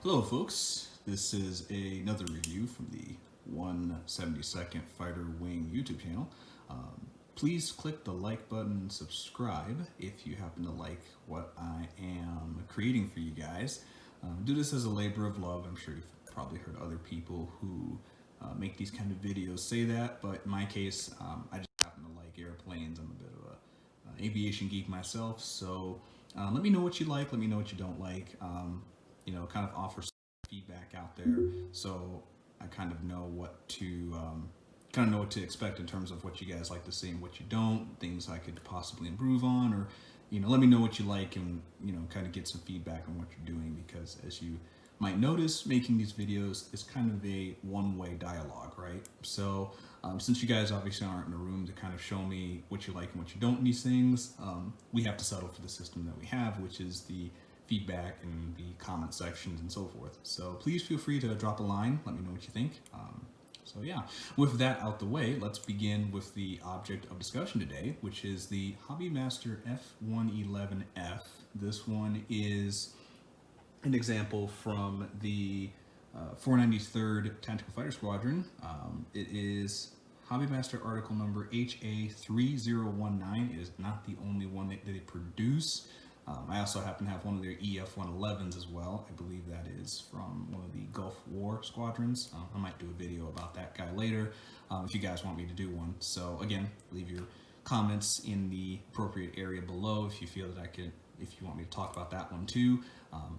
Hello folks, this is another review from the 172nd Fighter Wing YouTube channel. Please click the like button and subscribe if you happen to like what I am creating for you guys. Do this as a labor of love. I'm sure you've probably heard other people who make these kind of videos say that, but in my case, I just happen to like airplanes. I'm a bit of a aviation geek myself, so let me know what you like, let me know what you don't like. Kind of offer some feedback out there, so I kind of know what to expect in terms of what you guys like to see and what you don't, things I could possibly improve on, or let me know what you like and kind of get some feedback on what you're doing, because as you might notice, making these videos is kind of a one-way dialogue, right? So since you guys obviously aren't in a room to kind of show me what you like and what you don't in these things, we have to settle for the system that we have, which is the feedback and the comment sections and so forth. So please feel free to drop a line, let me know what you think. So yeah, with that out the way, let's begin with the object of discussion today, which is the Hobbymaster F111F. This one is an example from the 493rd Tactical Fighter Squadron. It is Hobbymaster article number HA3019. It is not the only one that they produce. I also happen to have one of their EF-111s as well. I believe that is from one of the Gulf War squadrons. I might do a video about that guy later if you guys want me to do one. So again, leave your comments in the appropriate area below if you feel that if you want me to talk about that one too.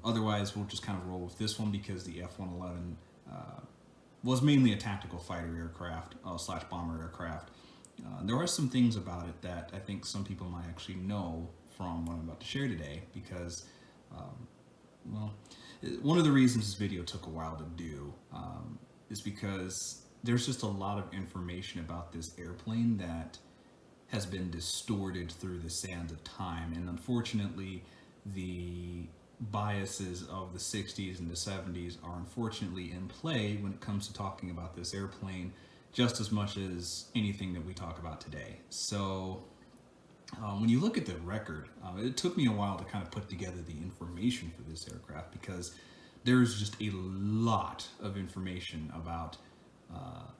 Otherwise, we'll just kind of roll with this one because the F-111 was mainly a tactical fighter aircraft slash bomber aircraft. There are some things about it that I think some people might actually know from what I'm about to share today, because one of the reasons this video took a while to do is because there's just a lot of information about this airplane that has been distorted through the sands of time, and unfortunately the biases of the 60s and the 70s are unfortunately in play when it comes to talking about this airplane, just as much as anything that we talk about today. So when you look at the record, it took me a while to kind of put together the information for this aircraft, because there's just a lot of information about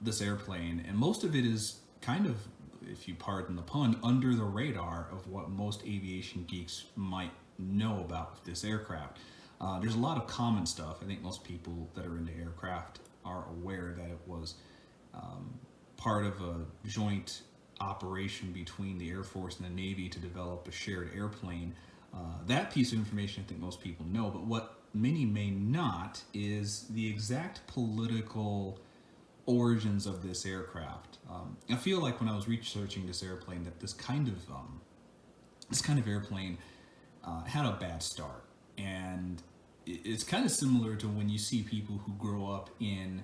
this airplane, and most of it is kind of, if you pardon the pun, under the radar of what most aviation geeks might know about this aircraft. There's a lot of common stuff. I think most people that are into aircraft are aware that it was part of a joint operation between the Air Force and the Navy to develop a shared airplane. That piece of information I think most people know, but what many may not is the exact political origins of this aircraft. I feel like when I was researching this airplane that this kind of airplane had a bad start, and it's kind of similar to when you see people who grow up in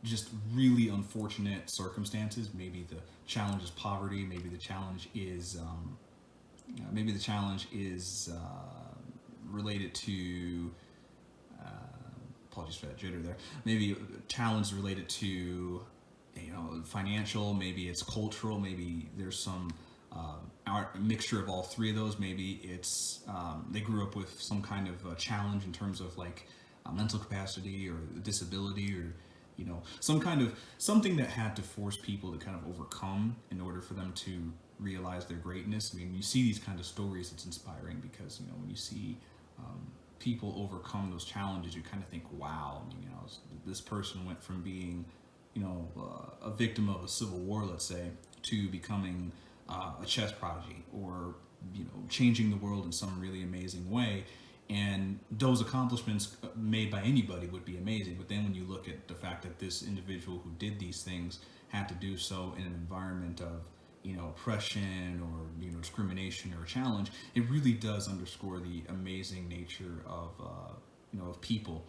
just really unfortunate circumstances. Maybe the challenge is poverty. Maybe the challenge is related to apologies for that jitter there. Maybe a challenge related to financial. Maybe it's cultural. Maybe there's some mixture of all three of those. Maybe it's they grew up with some kind of challenge in terms of like mental capacity or disability, or something that had to force people to kind of overcome in order for them to realize their greatness. I mean, you see these kind of stories, it's inspiring, because when you see people overcome those challenges, you kind of think, wow, this person went from being a victim of a civil war, let's say, to becoming a chess prodigy, or changing the world in some really amazing way. And those accomplishments made by anybody would be amazing, but then when you look at the fact that this individual who did these things had to do so in an environment of oppression or discrimination or a challenge, it really does underscore the amazing nature of of people.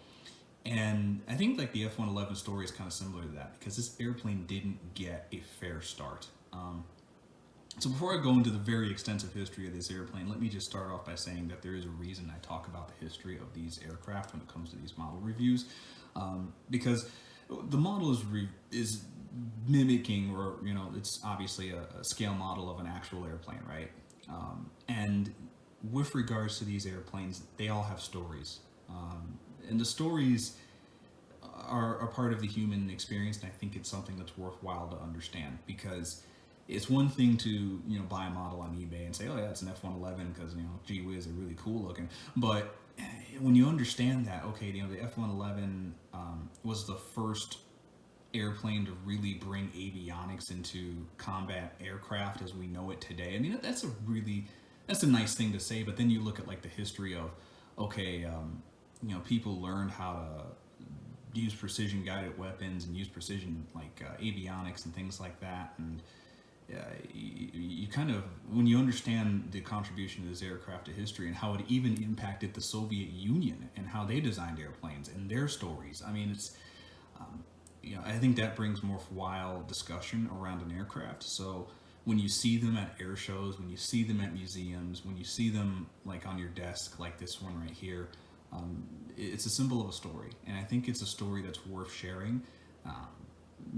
And I think like the F-111 story is kind of similar to that, because this airplane didn't get a fair start. So before I go into the very extensive history of this airplane, let me just start off by saying that there is a reason I talk about the history of these aircraft when it comes to these model reviews, because the model is mimicking, or it's obviously a scale model of an actual airplane, right? And with regards to these airplanes, they all have stories. and the stories are part of the human experience, and I think it's something that's worthwhile to understand, because it's one thing to, you know, buy a model on eBay and say, oh yeah, it's an F-111 because, you know, gee whiz, they're really cool looking. But when you understand that, okay, you know, the F-111 was the first airplane to really bring avionics into combat aircraft as we know it today. I mean, that's a nice thing to say. But then you look at like the history of, okay, you know, people learned how to use precision guided weapons and use precision like avionics and things like that. And you kind of, when you understand the contribution of this aircraft to history and how it even impacted the Soviet Union and how they designed airplanes and their stories, I mean, it's you know, I think that brings more worthwhile discussion around an aircraft. So when you see them at air shows, when you see them at museums, when you see them like on your desk, like this one right here, it's a symbol of a story, and I think it's a story that's worth sharing.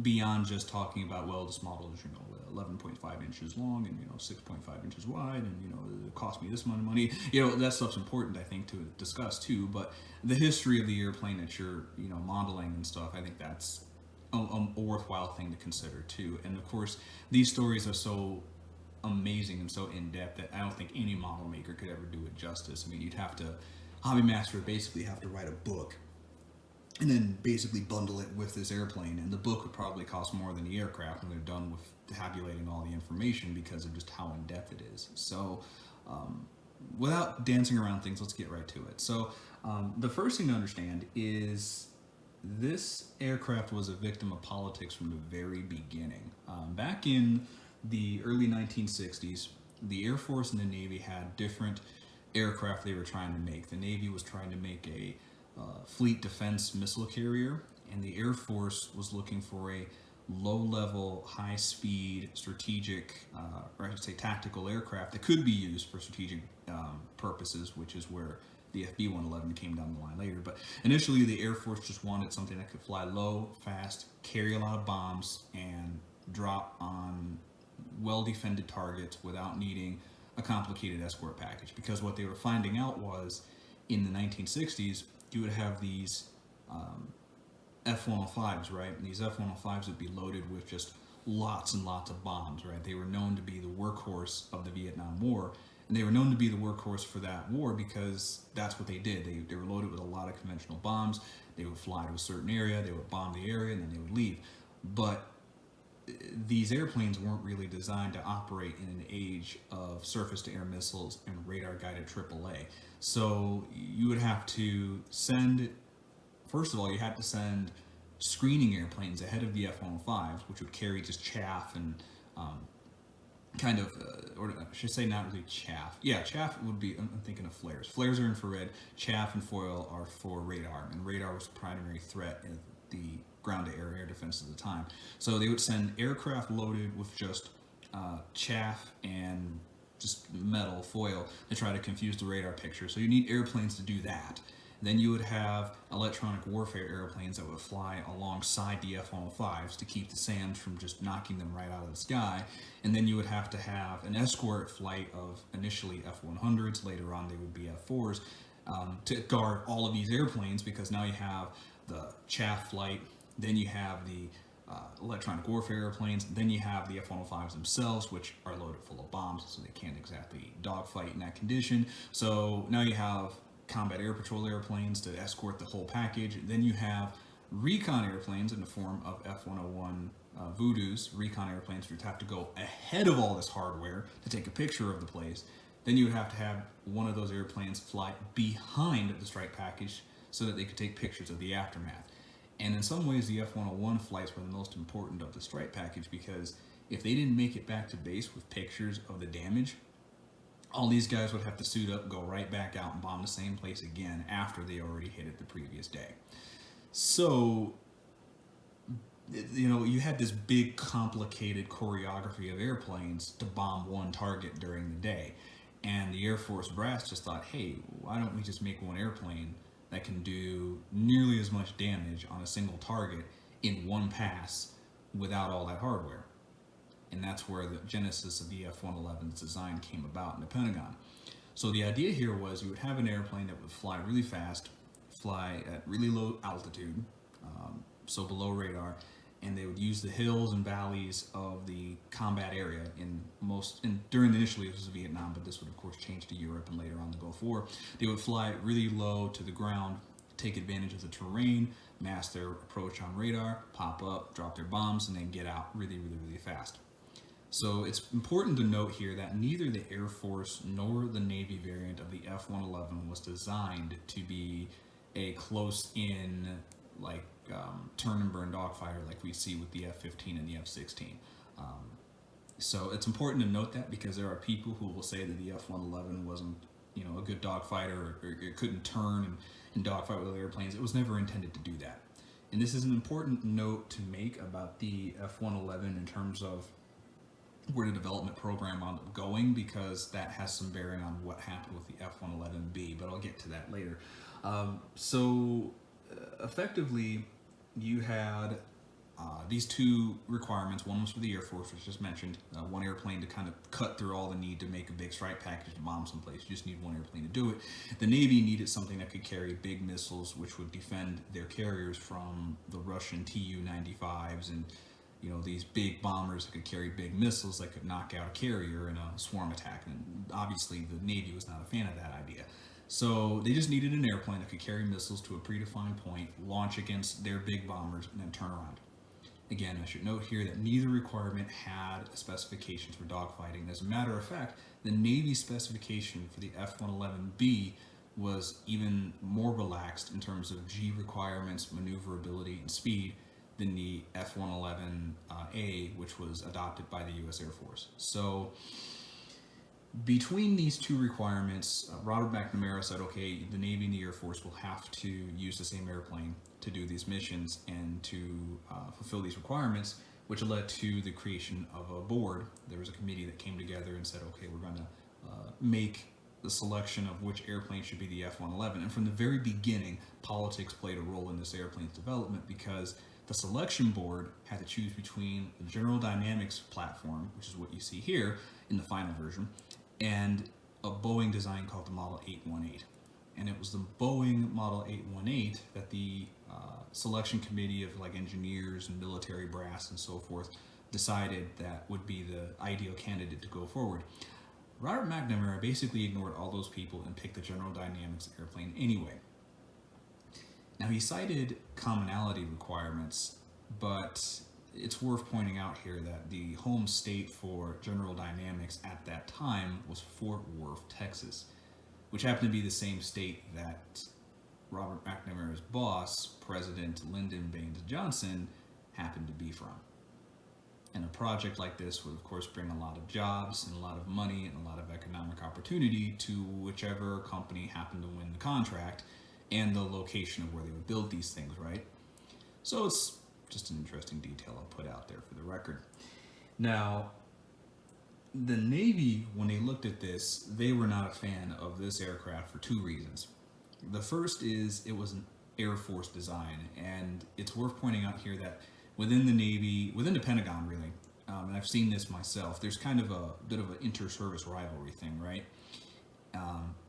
Beyond just talking about, well, this model is, you know, 11.5 inches long and, you know, 6.5 inches wide, and, you know, it cost me this amount of money. You know, that stuff's important, I think, to discuss too. But the history of the airplane that you're, you know, modeling and stuff, I think that's a worthwhile thing to consider too. And of course, these stories are so amazing and so in depth that I don't think any model maker could ever do it justice. I mean, you'd have to, Hobbymaster would basically have to write a book and then basically bundle it with this airplane, and the book would probably cost more than the aircraft when they're done with tabulating all the information, because of just how in depth it is. So without dancing around things, let's get right to it. So the first thing to understand is this aircraft was a victim of politics from the very beginning. Back in the early 1960s, the Air Force and the Navy had different aircraft they were trying to make. The Navy was trying to make a fleet defense missile carrier, and the Air Force was looking for a low-level, high-speed, strategic, or I should say tactical aircraft that could be used for strategic purposes, which is where the FB-111 came down the line later. But initially, the Air Force just wanted something that could fly low, fast, carry a lot of bombs, and drop on well-defended targets without needing a complicated escort package. Because what they were finding out was, in the 1960s, you would have these F-105s, right? And these F-105s would be loaded with just lots and lots of bombs, right? They were known to be the workhorse of the Vietnam War, and they were known to be the workhorse for that war because that's what they did. They were loaded with a lot of conventional bombs. They would fly to a certain area, they would bomb the area, and then they would leave. But these airplanes weren't really designed to operate in an age of surface-to-air missiles and radar-guided AAA. So you would have to send, first of all, you had to send screening airplanes ahead of the F-105s, which would carry just chaff and kind of, or I should say not really chaff. Yeah, chaff would be, I'm thinking of flares. Flares are infrared, chaff and foil are for radar, and radar was the primary threat in the ground-to-air air defense at the time. So they would send aircraft loaded with just chaff and just metal foil to try to confuse the radar picture. So you need airplanes to do that. Then you would have electronic warfare airplanes that would fly alongside the F-105s to keep the SAMs from just knocking them right out of the sky. And then you would have to have an escort flight of initially F-100s, later on they would be F-4s, to guard all of these airplanes, because now you have the chaff flight, then you have the electronic warfare airplanes, then you have the F-105s themselves, which are loaded full of bombs, so they can't exactly dogfight in that condition. So now you have combat air patrol airplanes to escort the whole package. Then you have recon airplanes in the form of F-101 Voodoos, recon airplanes, which have to go ahead of all this hardware to take a picture of the place. Then you would have to have one of those airplanes fly behind the strike package so that they could take pictures of the aftermath. And in some ways, the F-101 flights were the most important of the strike package, because if they didn't make it back to base with pictures of the damage, all these guys would have to suit up, go right back out and bomb the same place again after they already hit it the previous day. So, you know, you had this big, complicated choreography of airplanes to bomb one target during the day. And the Air Force brass just thought, hey, why don't we just make one airplane that can do nearly as much damage on a single target in one pass without all that hardware? And that's where the genesis of the F-111's design came about in the Pentagon. So the idea here was you would have an airplane that would fly really fast, fly at really low altitude, so below radar, and they would use the hills and valleys of the combat area during the initially it was Vietnam, but this would of course change to Europe and later on the Gulf War. They would fly really low to the ground, take advantage of the terrain, mask their approach on radar, pop up, drop their bombs, and then get out really fast. So it's important to note here that neither the Air Force nor the Navy variant of the F-111 was designed to be a close-in, like turn and burn dogfighter like we see with the F-15 and the F-16. So it's important to note that, because there are people who will say that the F-111 wasn't, a good dogfighter, or it couldn't turn and dogfight with other airplanes. It was never intended to do that. And this is an important note to make about the F-111 in terms of where the development program wound up going, because that has some bearing on what happened with the F-111B, but I'll get to that later. Effectively, you had these two requirements. One was for the Air Force, which I just mentioned, one airplane to kind of cut through all the need to make a big strike package to bomb someplace. You just need one airplane to do it. The Navy needed something that could carry big missiles, which would defend their carriers from the Russian Tu-95s and these big bombers that could carry big missiles that could knock out a carrier in a swarm attack. And obviously the Navy was not a fan of that idea. So they just needed an airplane that could carry missiles to a predefined point, launch against their big bombers, and then turn around. Again, I should note here that neither requirement had specifications for dogfighting. As a matter of fact, the Navy specification for the F-111B was even more relaxed in terms of G requirements, maneuverability, and speed than the F-111A, which was adopted by the U.S. Air Force. So between these two requirements, Robert McNamara said, okay, the Navy and the Air Force will have to use the same airplane to do these missions and to fulfill these requirements, which led to the creation of a board. There was a committee that came together and said, okay, we're going to make the selection of which airplane should be the F-111. And from the very beginning, politics played a role in this airplane's development, because the selection board had to choose between the General Dynamics platform, which is what you see here in the final version, and a Boeing design called the Model 818. And it was the Boeing Model 818 that the selection committee of engineers and military brass and so forth decided that would be the ideal candidate to go forward. Robert McNamara basically ignored all those people and picked the General Dynamics airplane anyway. Now, he cited commonality requirements, but it's worth pointing out here that the home state for General Dynamics at that time was Fort Worth, Texas, which happened to be the same state that Robert McNamara's boss, President Lyndon Baines Johnson, happened to be from. And a project like this would, of course, bring a lot of jobs and a lot of money and a lot of economic opportunity to whichever company happened to win the contract, and the location of where they would build these things, right? So it's just an interesting detail I'll put out there for the record. Now, the Navy, when they looked at this, they were not a fan of this aircraft for two reasons. The first is it was an Air Force design, and it's worth pointing out here that within the Navy, within the Pentagon really, and I've seen this myself, there's kind of a bit of an inter-service rivalry thing, right?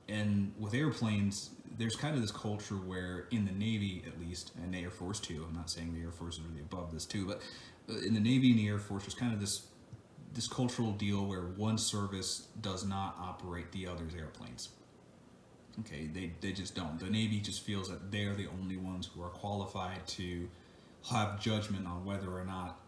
And with airplanes, there's kind of this culture where in the Navy, at least, and the Air Force too, I'm not saying the Air Force is really above this too, but in the Navy and the Air Force, there's kind of this cultural deal where one service does not operate the other's airplanes. Okay, they just don't. The Navy just feels that they're the only ones who are qualified to have judgment on whether or not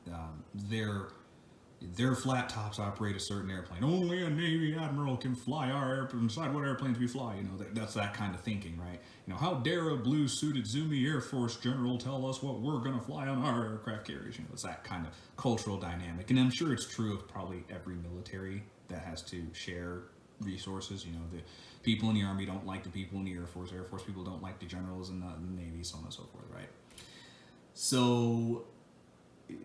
their flat tops operate a certain airplane. Only a Navy admiral can fly our airplane, decide what airplanes we fly. That's that kind of thinking, right? How dare a blue-suited zoomy Air Force general tell us what we're going to fly on our aircraft carriers? It's that kind of cultural dynamic. And I'm sure it's true of probably every military that has to share resources. The people in the Army don't like the people in the Air Force people don't like the generals in the Navy, so on and so forth, right? So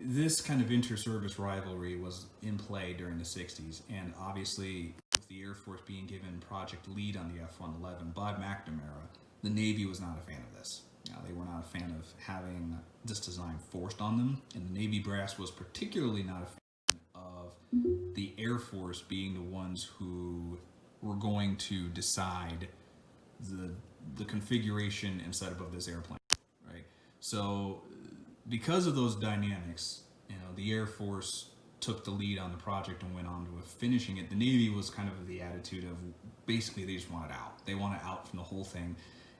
this kind of inter-service rivalry was in play during the 60s, and obviously with the Air Force being given project lead on the F-111 by McNamara, the Navy was not a fan of this. They were not a fan of having this design forced on them, and the Navy brass was particularly not a fan of the Air Force being the ones who were going to decide the the configuration and setup of this airplane, right? So because of those dynamics, the Air Force took the lead on the project and went on to finishing it. The Navy was kind of the attitude of basically they just wanted out. They wanted out from the whole thing.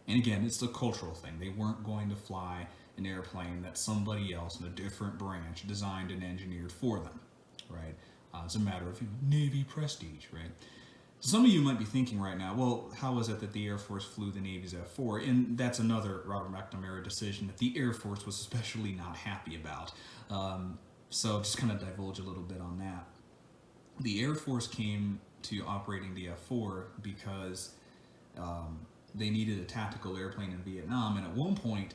And again, it's the cultural thing. They weren't going to fly an airplane that somebody else in a different branch designed and engineered for them, right? It's a matter of Navy prestige, right? Some of you might be thinking right now, well, how is it that the Air Force flew the Navy's F-4? And that's another Robert McNamara decision that the Air Force was especially not happy about. So just kind of divulge a little bit on that. The Air Force came to operating the F-4 because they needed a tactical airplane in Vietnam, and at one point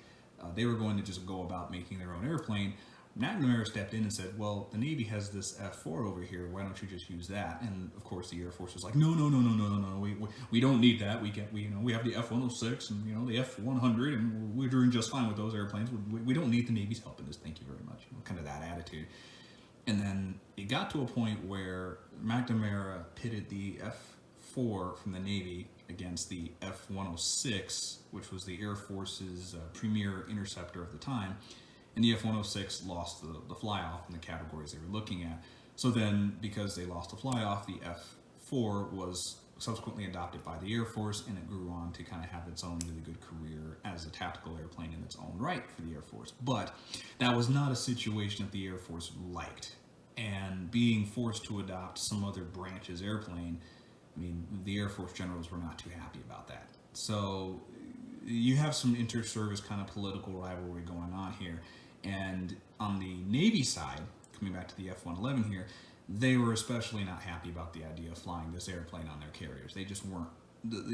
they were going to just go about making their own airplane. McNamara stepped in and said, well, the Navy has this F-4 over here, why don't you just use that? And of course the Air Force was like, no, we don't need that. We have the F-106 and the F-100, and we're doing just fine with those airplanes. We don't need the Navy's help in this, thank you very much. Kind of that attitude. And then it got to a point where McNamara pitted the F-4 from the Navy against the F-106, which was the Air Force's premier interceptor of the time. And the F-106 lost the fly-off in the categories they were looking at. So then, because they lost the fly-off, the F-4 was subsequently adopted by the Air Force, and it grew on to kind of have its own really good career as a tactical airplane in its own right for the Air Force. But that was not a situation that the Air Force liked. And being forced to adopt some other branch's airplane, the Air Force generals were not too happy about that. So you have some inter-service kind of political rivalry going on here. And on the Navy side, coming back to the F-111 here, they were especially not happy about the idea of flying this airplane on their carriers. They just weren't.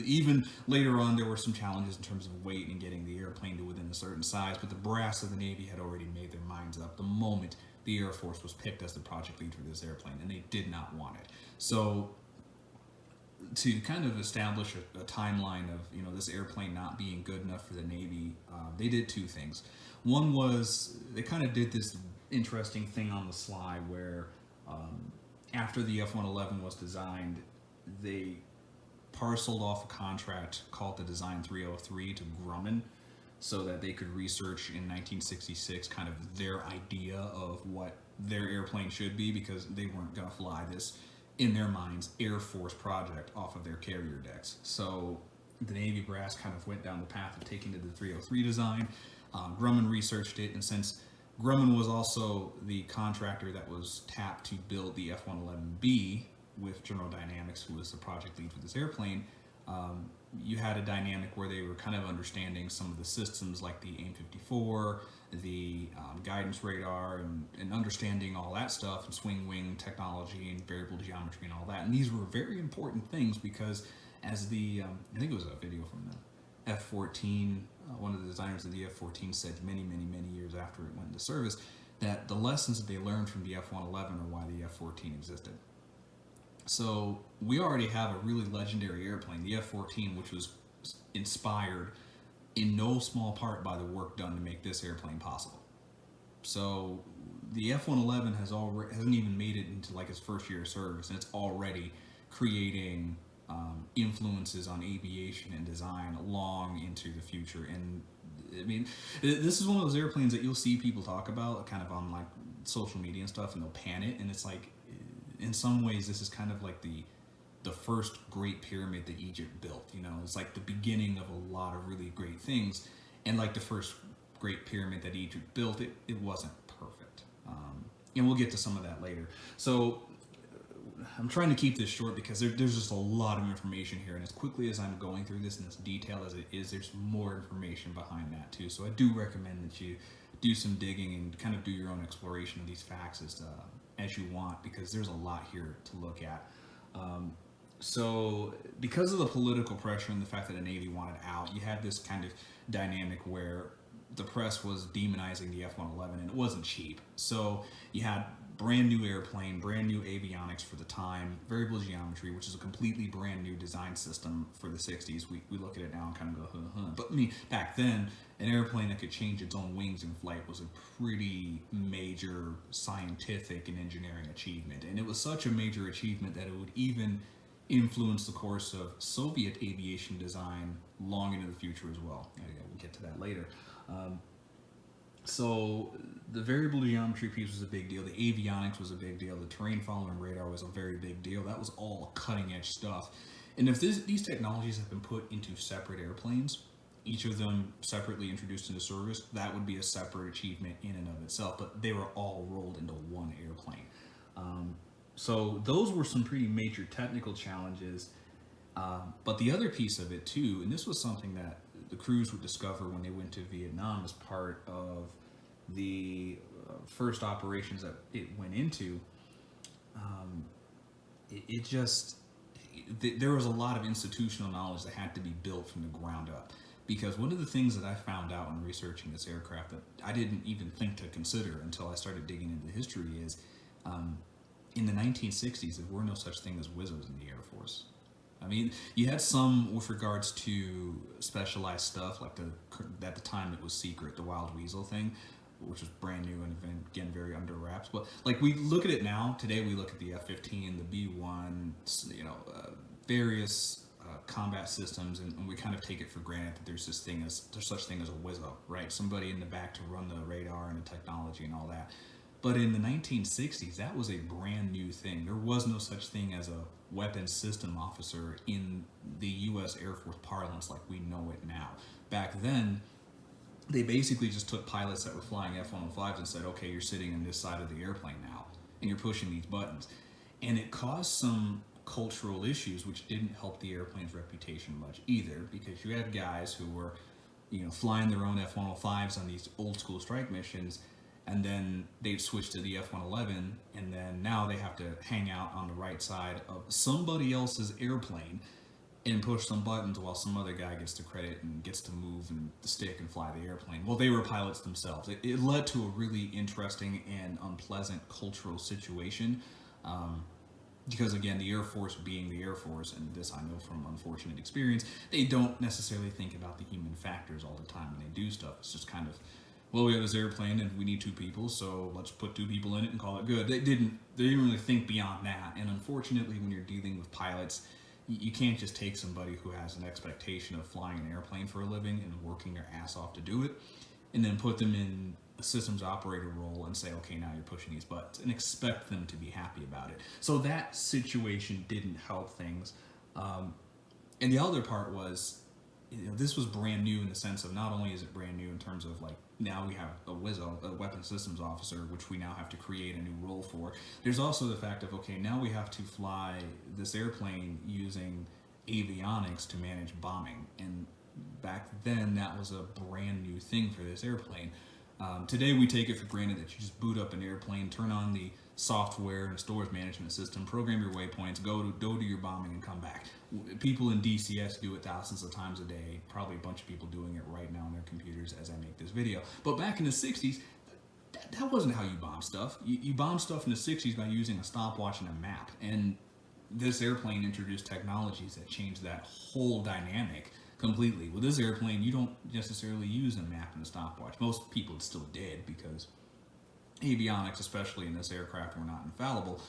Even later on, there were some challenges in terms of weight and getting the airplane to within a certain size, but the brass of the Navy had already made their minds up the moment the Air Force was picked as the project lead for this airplane, and they did not want it. So to kind of establish a timeline of this airplane not being good enough for the Navy, they did two things. One was they kind of did this interesting thing on the sly where after the F-111 was designed, they parceled off a contract called the Design 303 to Grumman so that they could research in 1966 kind of their idea of what their airplane should be, because they weren't going to fly this, in their minds, Air Force project off of their carrier decks. So the Navy brass kind of went down the path of taking to the 303 design. Grumman researched it, and since Grumman was also the contractor that was tapped to build the F-111B with General Dynamics, who was the project lead for this airplane, you had a dynamic where they were kind of understanding some of the systems like the AIM-54, the guidance radar, and understanding all that stuff, and swing wing technology and variable geometry and all that. And these were very important things because as the, I think it was a video from the F-14, one of the designers of the F-14 said many years after it went into service, that the lessons that they learned from the F-111 are why the F-14 existed. So we already have a really legendary airplane, the F-14, which was inspired in no small part by the work done to make this airplane possible. So the F-111 hasn't even made it into like its first year of service, and it's already creating influences on aviation and design long into the future. And this is one of those airplanes that you'll see people talk about kind of on like social media and stuff, and they'll pan it, and it's like, in some ways, this is kind of like the first great pyramid that Egypt built. It's like the beginning of a lot of really great things. And like the first great pyramid that Egypt built, it wasn't perfect. And we'll get to some of that later. So I'm trying to keep this short because there's just a lot of information here. And as quickly as I'm going through this and as detailed as it is, there's more information behind that too. So I do recommend that you do some digging and kind of do your own exploration of these facts as you want, because there's a lot here to look at. So because of the political pressure and the fact that the Navy wanted out, you had this kind of dynamic where the press was demonizing the F-111, and it wasn't cheap. So you had brand new airplane, brand new avionics for the time, variable geometry, which is a completely brand new design system for the 60s. We look at it now and kind of go, huh. But back then, an airplane that could change its own wings in flight was a pretty major scientific and engineering achievement. And it was such a major achievement that it would even influenced the course of Soviet aviation design long into the future as well. We'll get to that later. So the variable geometry piece was a big deal. The avionics was a big deal. The terrain following radar was a very big deal. That was all cutting edge stuff. And if these technologies have been put into separate airplanes, each of them separately introduced into service, that would be a separate achievement in and of itself. But they were all rolled into one airplane. So those were some pretty major technical challenges. But the other piece of it too, and this was something that the crews would discover when they went to Vietnam as part of the first operations that it went into, there was a lot of institutional knowledge that had to be built from the ground up. Because one of the things that I found out when researching this aircraft that I didn't even think to consider until I started digging into the history is, in the 1960s, there were no such thing as WIZOs in the Air Force. I mean, you had some with regards to specialized stuff, like at the time it was secret, the Wild Weasel thing, which was brand new and again very under wraps. But like we look at it now, today we look at the F-15, the B-1, various combat systems, and we kind of take it for granted that there's such thing as a WIZO, right? Somebody in the back to run the radar and the technology and all that. But in the 1960s, that was a brand new thing. There was no such thing as a weapons system officer in the U.S. Air Force parlance like we know it now. Back then, they basically just took pilots that were flying F-105s and said, okay, you're sitting on this side of the airplane now, and you're pushing these buttons. And it caused some cultural issues, which didn't help the airplane's reputation much either, because you had guys who were, flying their own F-105s on these old school strike missions, and then they'd switch to the F-111, and then now they have to hang out on the right side of somebody else's airplane and push some buttons while some other guy gets the credit and gets to move and stick and fly the airplane. Well, they were pilots themselves. It led to a really interesting and unpleasant cultural situation. Because again, the Air Force being the Air Force, and this I know from unfortunate experience, they don't necessarily think about the human factors all the time when they do stuff. It's just kind of, well, we have this airplane and we need 2 people, so let's put 2 people in it and call it good. They didn't really think beyond that. And unfortunately, when you're dealing with pilots, you can't just take somebody who has an expectation of flying an airplane for a living and working their ass off to do it, and then put them in a systems operator role and say, okay, now you're pushing these buttons, and expect them to be happy about it. So that situation didn't help things. And the other part was, this was brand new in the sense of not only is it brand new in terms of like, now we have a WIZO, a weapons systems officer, which we now have to create a new role for. There's also the fact of, okay, now we have to fly this airplane using avionics to manage bombing. And back then, that was a brand new thing for this airplane. Today, we take it for granted that you just boot up an airplane, turn on the software and stores management system, program your waypoints, go to your bombing and come back. People in DCS do it thousands of times a day, probably a bunch of people doing it right now on their computers as I make this video. But back in the 60s, that wasn't how you bomb stuff. You bomb stuff in the 60s by using a stopwatch and a map. And this airplane introduced technologies that changed that whole dynamic completely. With this airplane, you don't necessarily use a map and a stopwatch. Most people still did, because avionics, especially in this aircraft, were not infallible.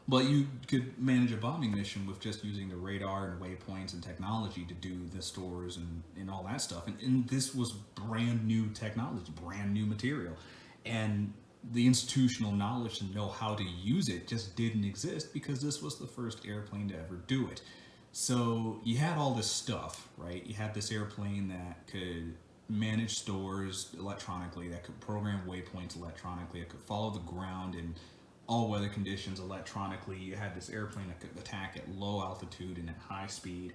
But you could manage a bombing mission with just using the radar and waypoints and technology to do the stores and all that stuff. And this was brand new technology, brand new material. And the institutional knowledge to know how to use it just didn't exist, because this was the first airplane to ever do it. So you had all this stuff, right? You had this airplane that could manage stores electronically, that could program waypoints electronically, it could follow the ground in all weather conditions electronically. You had this airplane that could attack at low altitude and at high speed.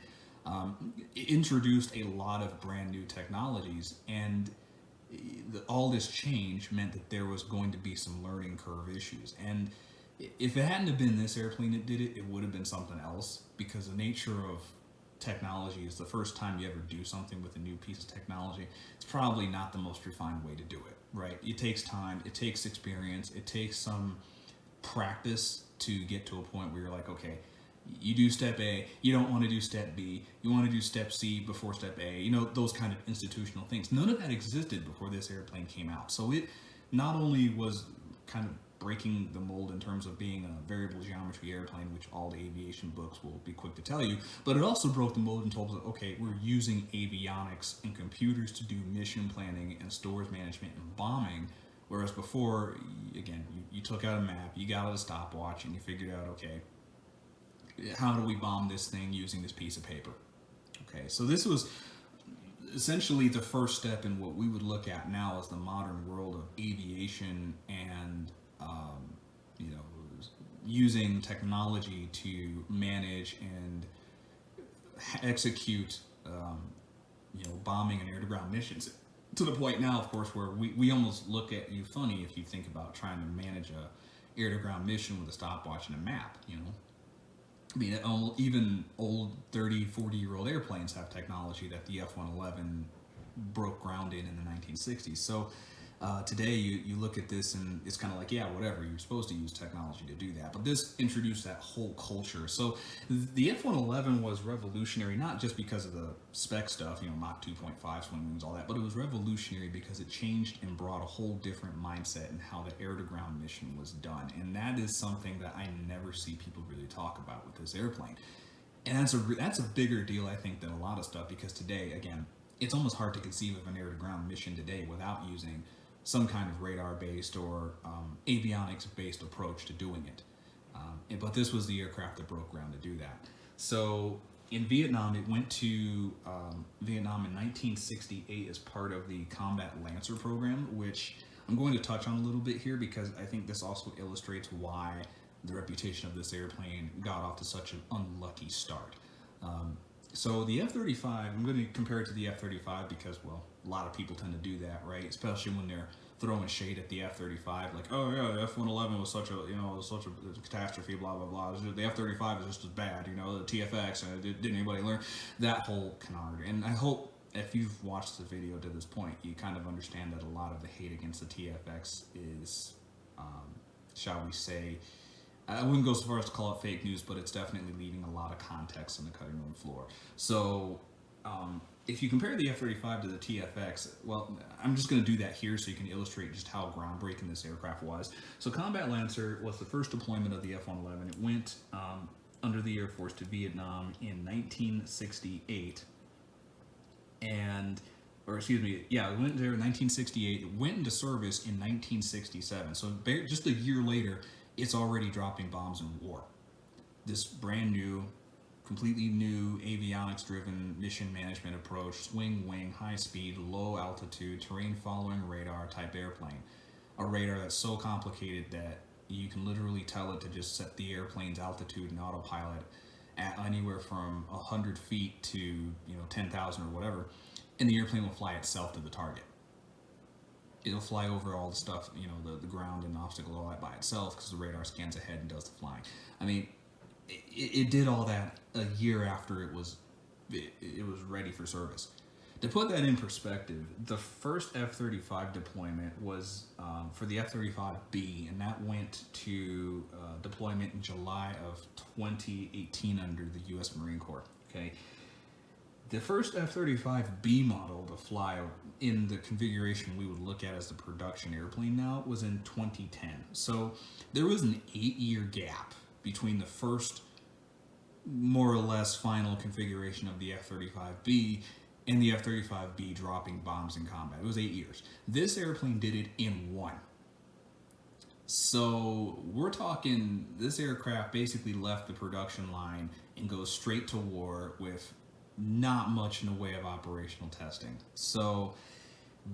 It introduced a lot of brand new technologies, and all this change meant that there was going to be some learning curve issues. And if it hadn't have been this airplane that did it, it would have been something else, because the nature of technology is the first time you ever do something with a new piece of technology, it's probably not the most refined way to do it, right? It takes time, it takes experience, it takes some practice to get to a point where you're like, okay, you do step A, you don't want to do step B, you want to do step C before step A, those kind of institutional things. None of that existed before this airplane came out. So it not only was kind of breaking the mold in terms of being a variable geometry airplane, which all the aviation books will be quick to tell you. But it also broke the mold and told us, okay, we're using avionics and computers to do mission planning and stores management and bombing. Whereas before, again, you took out a map, you got out a stopwatch, and you figured out, okay, how do we bomb this thing using this piece of paper? Okay, so this was essentially the first step in what we would look at now as the modern world of aviation and you know, using technology to manage and execute you know, bombing and air-to-ground missions, to the point now, of course, where we almost look at you funny if you think about trying to manage a air-to-ground mission with a stopwatch and a map. You know, I mean, even old 30, 40-year-old airplanes have technology that the F-111 broke ground in the 1960s. So today you look at this and it's kind of like, yeah, whatever, you're supposed to use technology to do that. But this introduced that whole culture. So the F-111 was revolutionary, not just because of the spec stuff, you know, Mach 2.5, swing wings, all that, but it was revolutionary because it changed and brought a whole different mindset in how the air-to-ground mission was done. And that is something that I never see people really talk about with this airplane. And that's a bigger deal, I think, than a lot of stuff, because today, again, it's almost hard to conceive of an air-to-ground mission today without using some kind of radar-based or avionics-based approach to doing it. But this was the aircraft that broke ground to do that. So in Vietnam, it went to Vietnam in 1968 as part of the Combat Lancer program, which I'm going to touch on a little bit here because I think this also illustrates why the reputation of this airplane got off to such an unlucky start. So the F-35, I'm going to compare it to the F-35 because, well, a lot of people tend to do that, right? Especially when they're throwing shade at the F-35, like, oh yeah, the F-111 was such a catastrophe, blah blah blah. The F-35 is just as bad, you know, the TFX. Didn't anybody learn that whole canard? And I hope if you've watched the video to this point, you kind of understand that a lot of the hate against the TFX is, shall we say, I wouldn't go so far as to call it fake news, but it's definitely leaving a lot of context on the cutting room floor. So if you compare the F-35 to the TFX, well, I'm just going to do that here so you can illustrate just how groundbreaking this aircraft was. So Combat Lancer was the first deployment of the F-111. It went under the Air Force to Vietnam in 1968. Or excuse me, yeah, it went there in 1968. It went into service in 1967. So just a year later, it's already dropping bombs in war. This brand new, completely new avionics-driven mission management approach, swing wing, high speed, low altitude, terrain following radar type airplane. A radar that's so complicated that you can literally tell it to just set the airplane's altitude and autopilot at anywhere from 100 feet to 10,000 or whatever, and the airplane will fly itself to the target. It'll fly over all the stuff, the ground and obstacle, all that by itself, because the radar scans ahead and does the flying. I mean, it did all that a year after it was ready for service. To put that in perspective, the first F-35 deployment was for the F-35B, and that went to deployment in July of 2018 under the U.S. Marine Corps. Okay. The first F-35B model to fly in the configuration we would look at as the production airplane now was in 2010. So there was an 8-year gap between the first, more or less, final configuration of the F-35B and the F-35B dropping bombs in combat. It was 8 years. This airplane did it in 1. So we're talking, this aircraft basically left the production line and goes straight to war with not much in the way of operational testing. So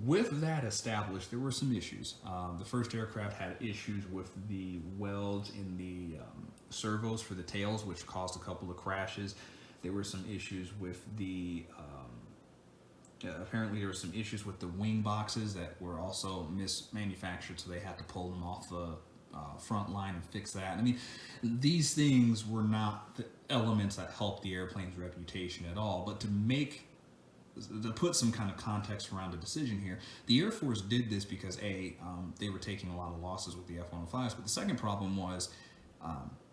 with that established, there were some issues. The first aircraft had issues with the welds in the servos for the tails, which caused a couple of crashes. There were some issues with the apparently there were some issues with the wing boxes that were also mismanufactured, so they had to pull them off the front line and fix that. I mean, these things were not the elements that helped the airplane's reputation at all. But to put some kind of context around the decision here, the Air Force did this because they were taking a lot of losses with the F-105s, but the second problem was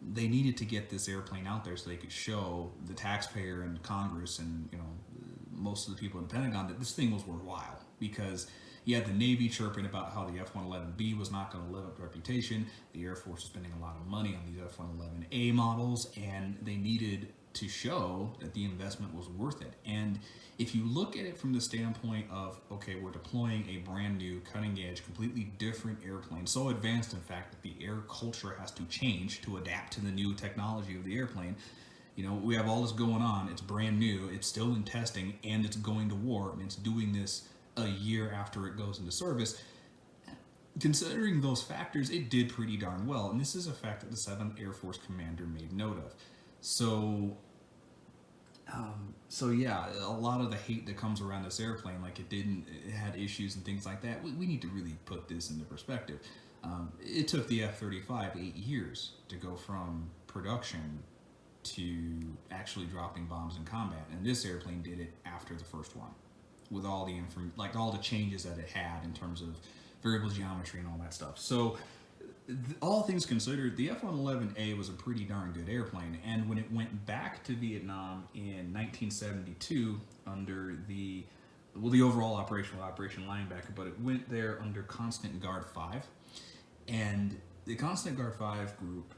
they needed to get this airplane out there so they could show the taxpayer and Congress and most of the people in the Pentagon that this thing was worthwhile. Because You had the Navy chirping about how the F-111B was not going to live up to reputation. The Air Force was spending a lot of money on these F-111A models, and they needed to show that the investment was worth it. And if you look at it from the standpoint of, okay, we're deploying a brand new, cutting edge, completely different airplane, so advanced in fact that the air culture has to change to adapt to the new technology of the airplane. You know, we have all this going on, it's brand new, it's still in testing, and it's going to war, and it's doing this a year after it goes into service. Considering those factors, it did pretty darn well, and this is a fact that the 7th Air Force commander made note of. So yeah, a lot of the hate that comes around this airplane, like it had issues and things like that, we need to really put this into perspective. It took the F-35 8 years to go from production to actually dropping bombs in combat, and this airplane did it after the first one, with all the all the changes that it had in terms of variable geometry and all that stuff. So all things considered, the F-111A was a pretty darn good airplane, and when it went back to Vietnam in 1972 under the overall Operation Linebacker, but it went there under Constant Guard 5, and the Constant Guard 5 group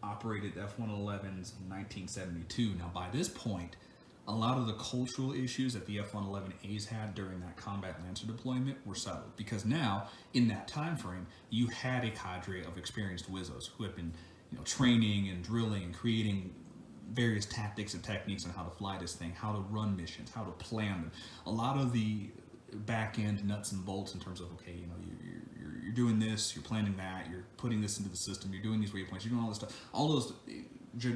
operated F-111s in 1972. Now by this point, a lot of the cultural issues that the F-111As had during that combat Lancer deployment were settled, because now, in that time frame, you had a cadre of experienced Wizzos who had been, training and drilling and creating various tactics and techniques on how to fly this thing, how to run missions, how to plan them. A lot of the back-end nuts and bolts in terms of, okay, you're doing this, you're planning that, you're putting this into the system, you're doing these waypoints, you're doing all this stuff. All those,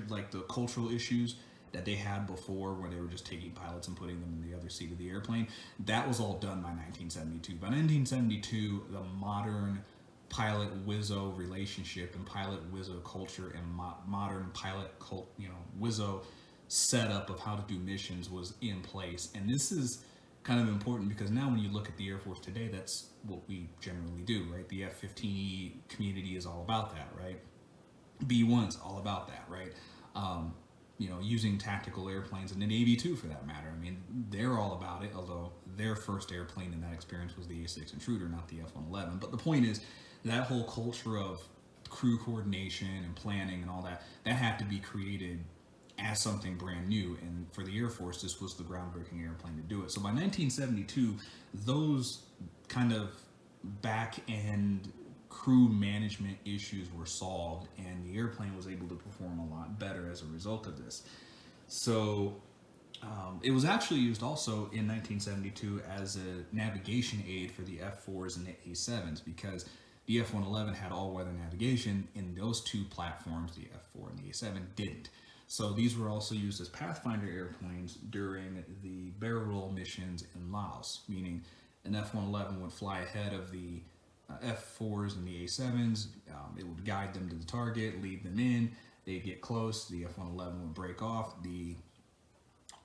like the cultural issues that they had before, where they were just taking pilots and putting them in the other seat of the airplane, that was all done by 1972. By 1972, the modern pilot-Wizzo relationship and pilot-Wizzo culture and modern Wizzo setup of how to do missions was in place. And this is kind of important because now when you look at the Air Force today, that's what we generally do, right? The F-15E community is all about that, right? B-1's all about that, right? Using tactical airplanes, and the Navy too, for that matter. I mean, they're all about it, although their first airplane in that experience was the A-6 Intruder, not the F-111. But the point is, that whole culture of crew coordination and planning and all that, that had to be created as something brand new. And for the Air Force, this was the groundbreaking airplane to do it. So by 1972, those kind of back-end crew management issues were solved, and the airplane was able to perform a lot better as a result of this. So it was actually used also in 1972 as a navigation aid for the F-4s and the A-7s, because the F-111 had all-weather navigation, and those two platforms, the F-4 and the A-7, didn't. So these were also used as Pathfinder airplanes during the barrel roll missions in Laos, meaning an F-111 would fly ahead of the F-4s and the A-7s. It would guide them to the target, lead them in. They'd get close, the F-111 would break off, the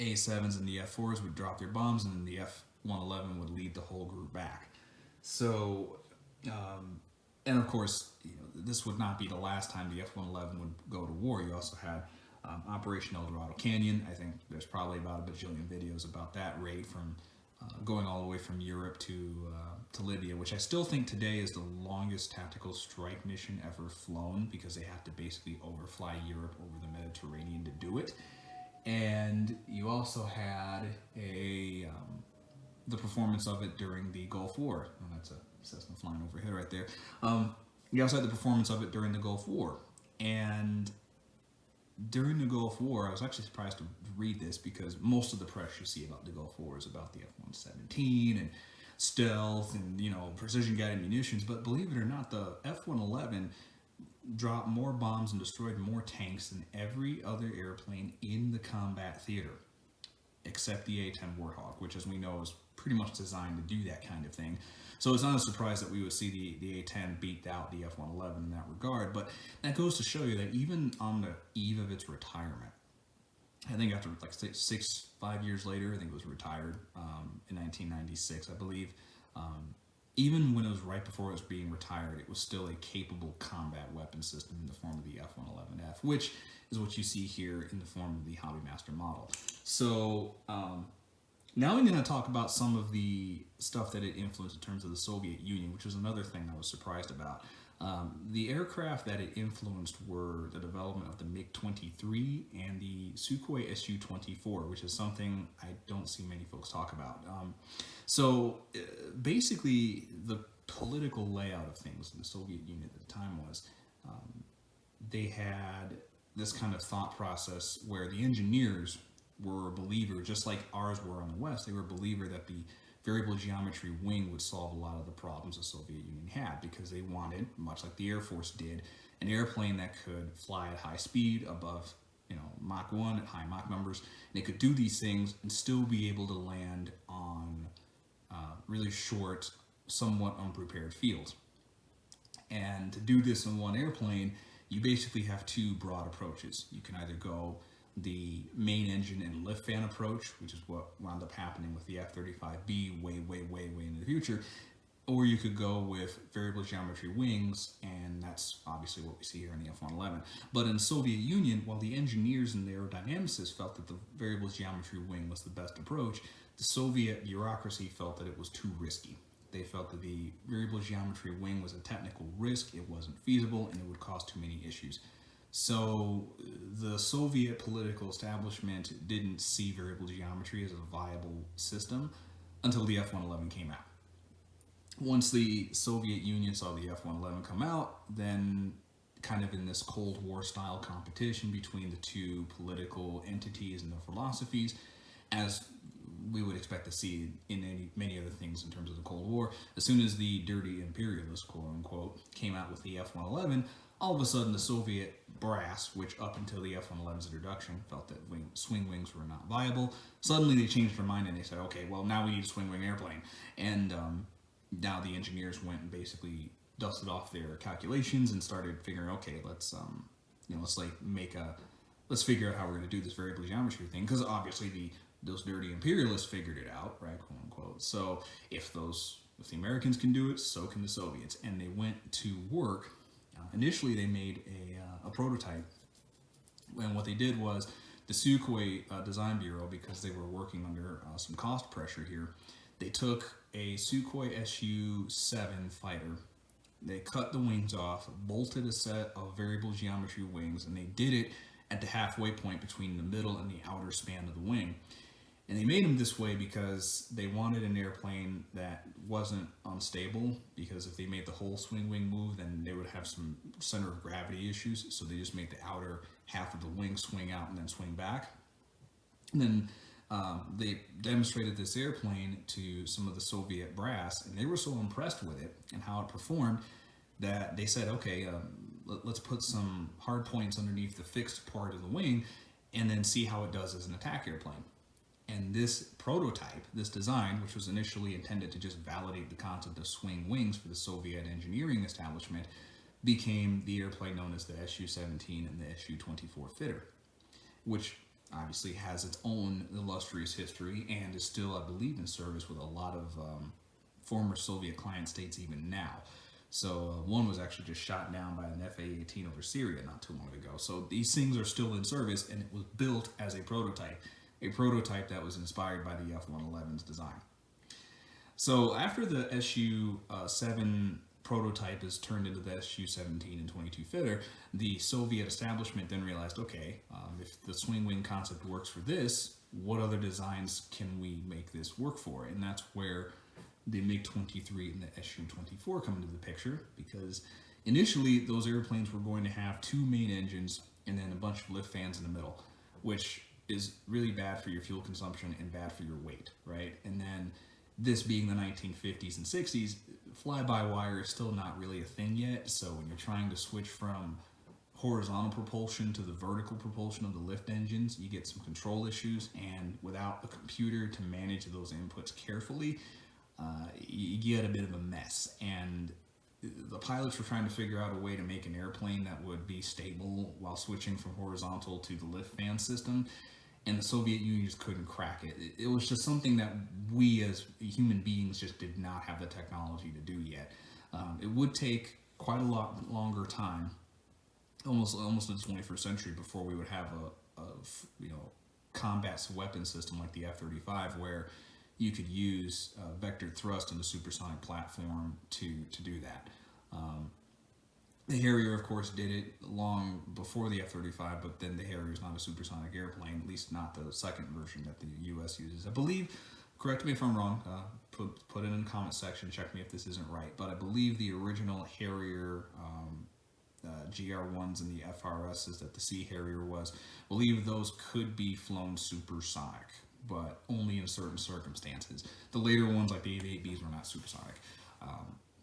A-7s and the F-4s would drop their bombs, and then the F-111 would lead the whole group back. So, and of course, this would not be the last time the F-111 would go to war. You also had Operation El Dorado Canyon. I think there's probably about a bajillion videos about that raid from going all the way from Europe to Libya, which I still think today is the longest tactical strike mission ever flown, because they have to basically overfly Europe over the Mediterranean to do it. And you also had the performance of it during the Gulf War. Oh, that's a Cessna flying overhead right there. You also had the performance of it during the Gulf War. And during the Gulf War, I was actually surprised to read this, because most of the press you see about the Gulf War is about the F-117 and stealth and, precision-guided munitions. But believe it or not, the F-111 dropped more bombs and destroyed more tanks than every other airplane in the combat theater, except the A-10 Warthog, which, as we know, is pretty much designed to do that kind of thing. So it's not a surprise that we would see the A-10 beat out the F-111 in that regard. But that goes to show you that even on the eve of its retirement, I think after like 5 years later, I think it was retired in 1996, I believe. Even when it was right before it was being retired, it was still a capable combat weapon system in the form of the F-111F, which is what you see here in the form of the Hobbymaster model. So Now I'm going to talk about some of the stuff that it influenced in terms of the Soviet Union, which is another thing I was surprised about. The aircraft that it influenced were the development of the MiG-23 and the Sukhoi Su-24, which is something I don't see many folks talk about. Basically, the political layout of things in the Soviet Union at the time was they had this kind of thought process where the engineers were a believer, just like ours were on the West. They were a believer that the variable geometry wing would solve a lot of the problems the Soviet Union had, because they wanted, much like the Air Force did, an airplane that could fly at high speed above, Mach 1 at high Mach numbers, and it could do these things and still be able to land on really short, somewhat unprepared fields. And to do this in one airplane, you basically have two broad approaches. You can either go the main engine and lift fan approach, which is what wound up happening with the F-35B way into the future, or you could go with variable geometry wings, and that's obviously what we see here in the F-111. But in the Soviet Union, while the engineers and the aerodynamicists felt that the variable geometry wing was the best approach, the Soviet bureaucracy felt that it was too risky. They felt that the variable geometry wing was a technical risk, it wasn't feasible, and it would cause too many issues. So the Soviet political establishment didn't see variable geometry as a viable system until the F-111 came out. Once the Soviet Union saw the F-111 come out, then kind of in this Cold War style competition between the two political entities and their philosophies, as we would expect to see in many other things in terms of the Cold War, as soon as the dirty imperialists, quote unquote, came out with the F-111, all of a sudden the Soviet brass, which up until the F-111's introduction felt that swing wings were not viable, suddenly they changed their mind and they said, okay, well, now we need a swing wing airplane. And now the engineers went and basically dusted off their calculations and started figuring, okay, let's figure out how we're going to do this variable geometry thing, because obviously those dirty imperialists figured it out, right, quote unquote. So if the Americans can do it, so can the Soviets. And they went to work. Initially, they made a prototype, and what they did was the Sukhoi Design Bureau, because they were working under some cost pressure here, they took a Sukhoi Su-7 fighter, they cut the wings off, bolted a set of variable geometry wings, and they did it at the halfway point between the middle and the outer span of the wing. And they made them this way because they wanted an airplane that wasn't unstable, because if they made the whole swing wing move, then they would have some center of gravity issues. So they just made the outer half of the wing swing out and then swing back. And then they demonstrated this airplane to some of the Soviet brass, and they were so impressed with it and how it performed that they said, okay, let's put some hard points underneath the fixed part of the wing and then see how it does as an attack airplane. And this prototype, this design, which was initially intended to just validate the concept of swing wings for the Soviet engineering establishment, became the airplane known as the Su-17 and the Su-24 fitter, which obviously has its own illustrious history and is still, I believe, in service with a lot of former Soviet client states even now. So one was actually just shot down by an F-A-18 over Syria not too long ago. So these things are still in service, and it was built as a prototype that was inspired by the F-111's design. So after the Su-7 prototype is turned into the Su-17 and 22 fitter, the Soviet establishment then realized, okay, if the swing wing concept works for this, what other designs can we make this work for? And that's where the MiG-23 and the Su-24 come into the picture, because initially those airplanes were going to have two main engines and then a bunch of lift fans in the middle, which is really bad for your fuel consumption and bad for your weight, right? And then this being the 1950s and 60s, fly-by-wire is still not really a thing yet. So when you're trying to switch from horizontal propulsion to the vertical propulsion of the lift engines, you get some control issues, and without a computer to manage those inputs carefully, you get a bit of a mess. And the pilots were trying to figure out a way to make an airplane that would be stable while switching from horizontal to the lift fan system, and the Soviet Union just couldn't crack it. It was just something that we as human beings just did not have the technology to do yet. It would take quite a lot longer time, almost in the 21st century, before we would have a combat weapon system like the F-35, where you could use vectored thrust in a supersonic platform to do that. The Harrier, of course, did it long before the F-35, but then the Harrier is not a supersonic airplane, at least not the second version that the U.S. uses. I believe, correct me if I'm wrong, put it in the comment section, check me if this isn't right, but I believe the original Harrier GR1s and the FRSs that the Sea Harrier was, I believe those could be flown supersonic, but only in certain circumstances. The later ones, like the A-8Bs, were not supersonic.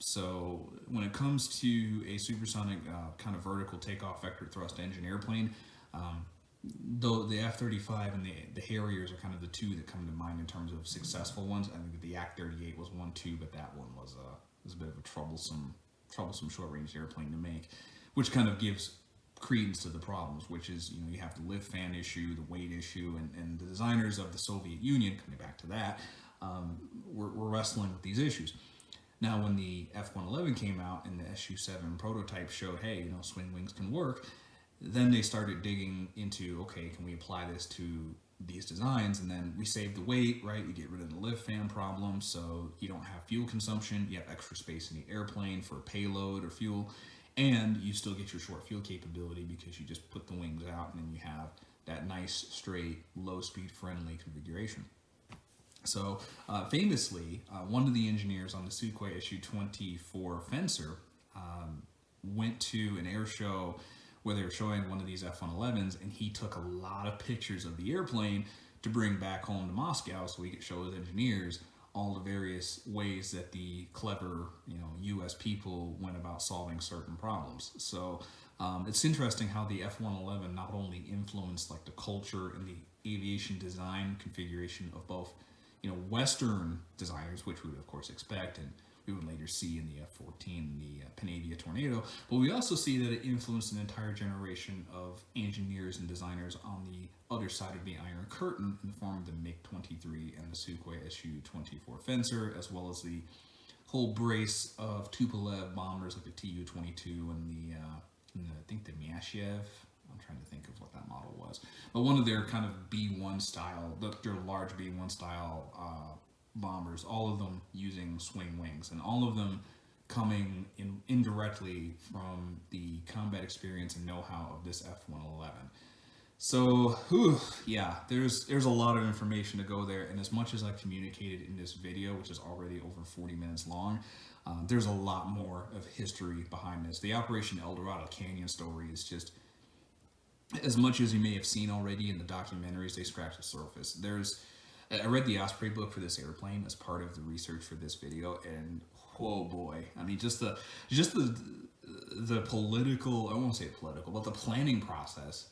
So when it comes to a supersonic kind of vertical takeoff vector thrust engine airplane, though the F-35 and the Harriers are kind of the two that come to mind in terms of successful ones. I think the Yak-38 was one too, but that one was a bit of a troublesome short-range airplane to make, which kind of gives credence to the problems, which is, you have the lift fan issue, the weight issue, and the designers of the Soviet Union, coming back to that, were wrestling with these issues. Now, when the F-111 came out and the Su-7 prototype showed, hey, swing wings can work, then they started digging into, okay, can we apply this to these designs? And then we save the weight, right? You get rid of the lift fan problem, so you don't have fuel consumption. You have extra space in the airplane for payload or fuel, and you still get your short fuel capability because you just put the wings out and then you have that nice, straight, low-speed friendly configuration. So famously, one of the engineers on the Sukhoi Su-24 Fencer went to an air show where they were showing one of these F-111s, and he took a lot of pictures of the airplane to bring back home to Moscow so he could show his engineers all the various ways that the clever, U.S. people went about solving certain problems. So it's interesting how the F-111 not only influenced like the culture and the aviation design configuration of both, Western designers, which we would of course expect, and we would later see in the F-14 and the Panavia Tornado, but we also see that it influenced an entire generation of engineers and designers on the other side of the Iron Curtain in the form of the MiG-23 and the Sukhoi Su-24 Fencer, as well as the whole brace of Tupolev bombers like the Tu-22 and I think the Myashev. I'm trying to think of what that model was, but one of their kind of B-1 style, their large B-1 style bombers, all of them using swing wings, and all of them coming in indirectly from the combat experience and know-how of this F-111. So, yeah, there's a lot of information to go there, and as much as I communicated in this video, which is already over 40 minutes long, there's a lot more of history behind this. The Operation El Dorado Canyon story is just, as much as you may have seen already in the documentaries, they scratch the surface. I read the Osprey book for this airplane as part of the research for this video, and oh boy, I mean, just the political, I won't say political, but the planning process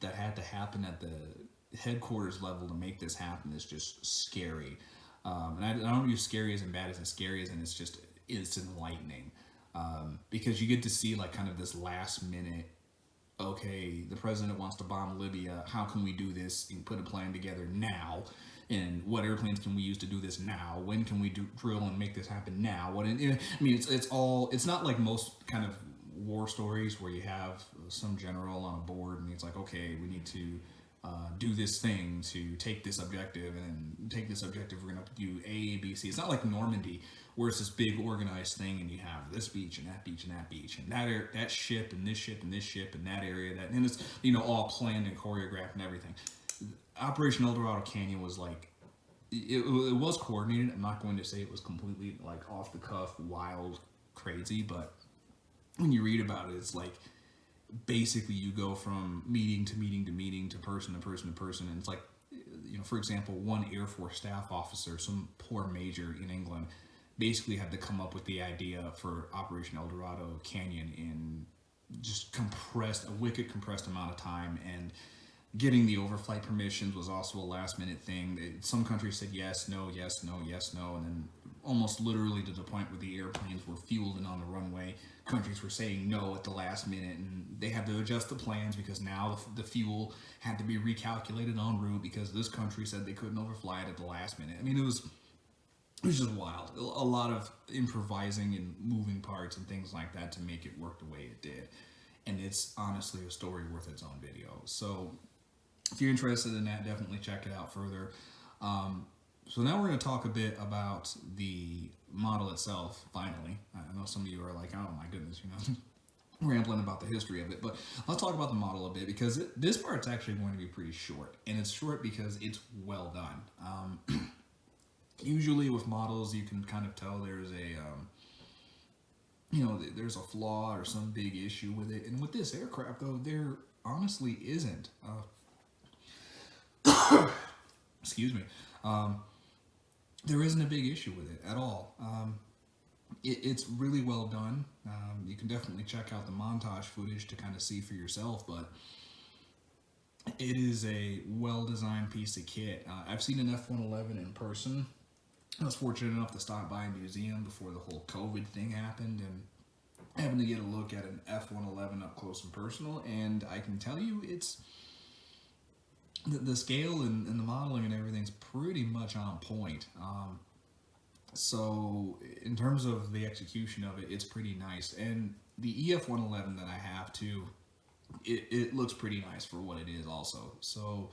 that had to happen at the headquarters level to make this happen is just scary. And I don't use scary as in bad as in scary as in it's enlightening, because you get to see like kind of this last minute, okay, the president wants to bomb Libya, how can we do this and put a plan together now? And what airplanes can we use to do this now? When can we drill and make this happen now? It's not like most kind of war stories where you have some general on a board and it's like, okay, we need to do this thing to take this objective, and take this objective, we're going to do A, B, C. It's not like Normandy, where it's this big organized thing and you have this beach and that beach and that beach and that ship and this ship and this ship and that area, and it's, all planned and choreographed and everything. Operation El Dorado Canyon was like, it was coordinated. I'm not going to say it was completely like off the cuff, wild, crazy, but when you read about it, it's like basically you go from meeting to meeting to meeting to person to person to person, and it's like, for example, one Air Force staff officer, some poor major in England, basically had to come up with the idea for Operation El Dorado Canyon in just a wicked compressed amount of time, and getting the overflight permissions was also a last minute thing. Some countries said yes, no, yes, no, yes, no, and then almost literally to the point where the airplanes were fueled and on the runway, countries were saying no at the last minute, and they had to adjust the plans because now the fuel had to be recalculated en route because this country said they couldn't overfly it at the last minute. I mean, it was just wild. A lot of improvising and moving parts and things like that to make it work the way it did. And it's honestly a story worth its own video. So if you're interested in that, definitely check it out further. So now we're going to talk a bit about the model itself. Finally, I know some of you are like, "Oh my goodness," rambling about the history of it. But let's talk about the model a bit, because this part's actually going to be pretty short, and it's short because it's well done. Usually with models, you can kind of tell there's a there's a flaw or some big issue with it, and with this aircraft though, there honestly isn't. Excuse me. There isn't a big issue with it at all. It's really well done. You can definitely check out the montage footage to kind of see for yourself, but it is a well-designed piece of kit. I've seen an F-111 in person. I was fortunate enough to stop by a museum before the whole COVID thing happened, and having to get a look at an F-111 up close and personal, and I can tell you it's the scale and the modeling and everything's pretty much on point. So in terms of the execution of it, it's pretty nice. And the EF-111 that I have too, it looks pretty nice for what it is also. So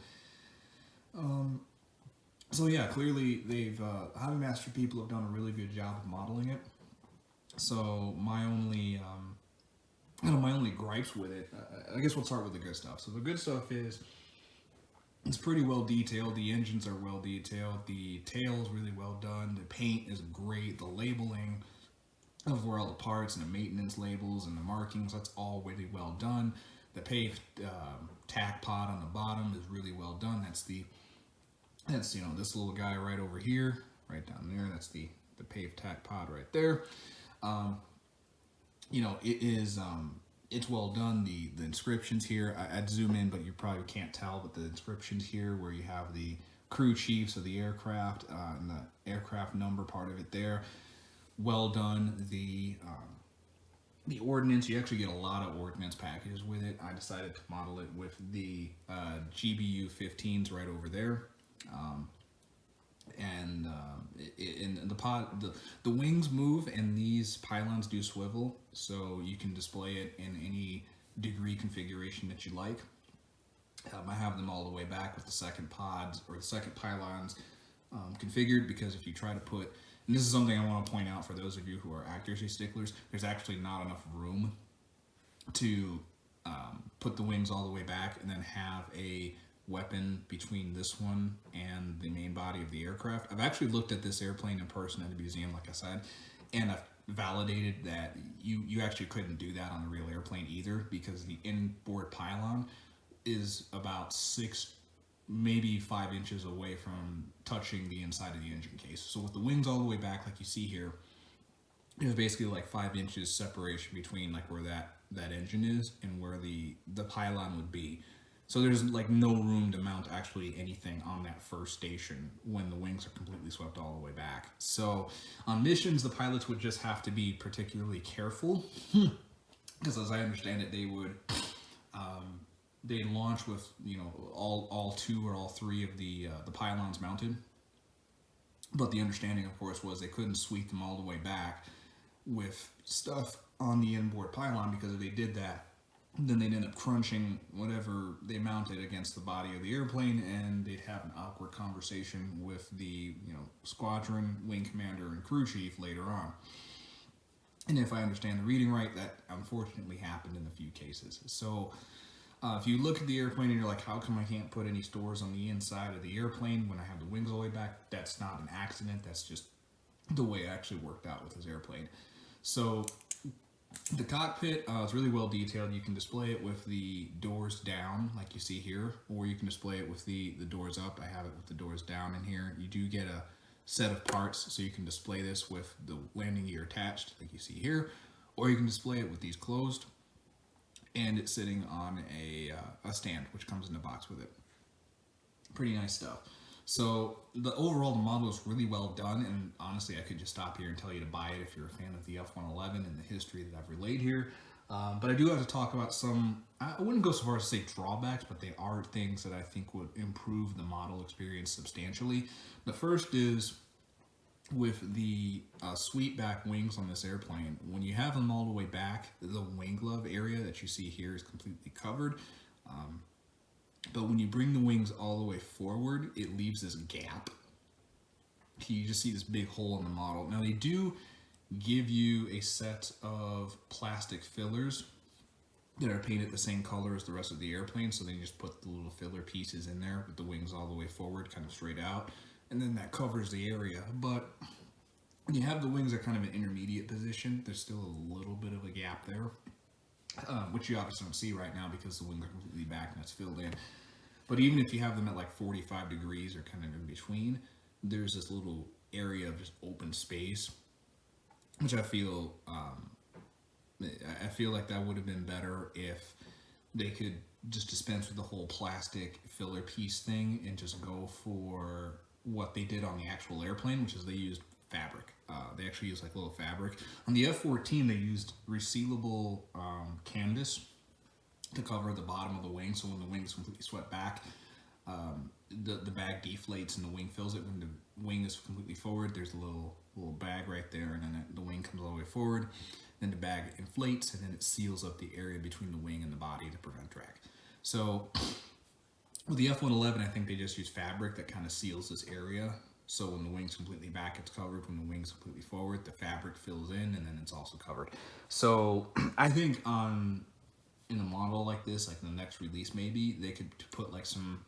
so yeah, clearly they've Hobbymaster people have done a really good job of modeling it. So my only my only gripes with it, I guess we'll start with the good stuff. So the good stuff is it's pretty well detailed. The engines are well detailed. The tail is really well done. The paint is great. The labeling of where all the parts and the maintenance labels and the markings, that's all really well done. The paved tack pod on the bottom is really well done. That's this little guy right over here, right down there. That's the paved tack pod right there. It is it's well done. The inscriptions here, I'd zoom in, but you probably can't tell, but the inscriptions here where you have the crew chiefs of the aircraft and the aircraft number part of it there, well done. The ordnance, you actually get a lot of ordnance packages with it. I decided to model it with the GBU 15s right over there. And the wings move, and these pylons do swivel, so you can display it in any degree configuration that you like. I have them all the way back with the second pods or the second pylons configured, because if you try to put, and this is something I want to point out for those of you who are accuracy sticklers, there's actually not enough room to put the wings all the way back and then have a weapon between this one and the main body of the aircraft. I've actually looked at this airplane in person at the museum, like I said, and I've validated that you actually couldn't do that on the real airplane either, because the inboard pylon is about 6, maybe 5 inches away from touching the inside of the engine case. So with the wings all the way back, like you see here, there's basically like 5 inches separation between like where that engine is and where the pylon would be. So there's like no room to mount actually anything on that first station when the wings are completely swept all the way back. So on missions, the pilots would just have to be particularly careful, because as I understand it, they would they launch with all 2 or all 3 of the pylons mounted. But the understanding, of course, was they couldn't sweep them all the way back with stuff on the inboard pylon, because if they did that, then they'd end up crunching whatever they mounted against the body of the airplane, and they'd have an awkward conversation with the squadron, wing commander, and crew chief later on. And if I understand the reading right, that unfortunately happened in a few cases. So if you look at the airplane and you're like, how come I can't put any stores on the inside of the airplane when I have the wings all the way back? That's not an accident. That's just the way it actually worked out with this airplane. So the cockpit is really well detailed. You can display it with the doors down, like you see here, or you can display it with the doors up. I have it with the doors down in here. You do get a set of parts, so you can display this with the landing gear attached, like you see here, or you can display it with these closed, and it's sitting on a stand, which comes in a box with it. Pretty nice stuff. So the model is really well done, and honestly, I could just stop here and tell you to buy it if you're a fan of the F-111 and the history that I've relayed here. But I do have to talk about some, I wouldn't go so far as to say drawbacks, but they are things that I think would improve the model experience substantially. The first is with the sweep back wings on this airplane. When you have them all the way back, the wing glove area that you see here is completely covered. But when you bring the wings all the way forward, it leaves this gap. You just see this big hole in the model. Now they do give you a set of plastic fillers that are painted the same color as the rest of the airplane, so then you just put the little filler pieces in there with the wings all the way forward, kind of straight out, and then that covers the area. But when you have the wings at kind of an intermediate position, there's still a little bit of a gap there, which you obviously don't see right now because the wings are completely back and it's filled in. But even if you have them at like 45 degrees or kind of in between, there's this little area of just open space, which I feel like that would have been better if they could just dispense with the whole plastic filler piece thing and just go for what they did on the actual airplane, which is they used fabric. They actually used like little fabric. On the F-14, they used resealable canvas to cover the bottom of the wing, so when the wings completely swept back, the bag deflates and the wing fills it. When the wing is completely forward, there's a little bag right there, and then the wing comes all the way forward. Then the bag inflates, and then it seals up the area between the wing and the body to prevent drag. So with the F-111, I think they just use fabric that kind of seals this area. So when the wing's completely back, it's covered. When the wing's completely forward, the fabric fills in, and then it's also covered. So I think in a model like this, like in the next release, maybe they could put like some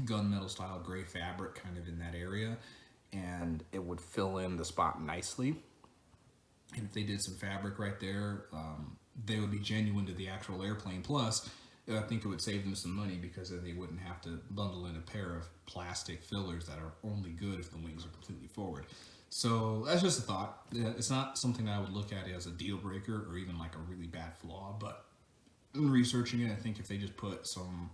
gunmetal style gray fabric kind of in that area, and it would fill in the spot nicely. And if they did some fabric right there, they would be genuine to the actual airplane. Plus, I think it would save them some money because then they wouldn't have to bundle in a pair of plastic fillers that are only good if the wings are completely forward. So that's just a thought. It's not something I would look at as a deal breaker or even like a really bad flaw, but in researching it, I think if they just put some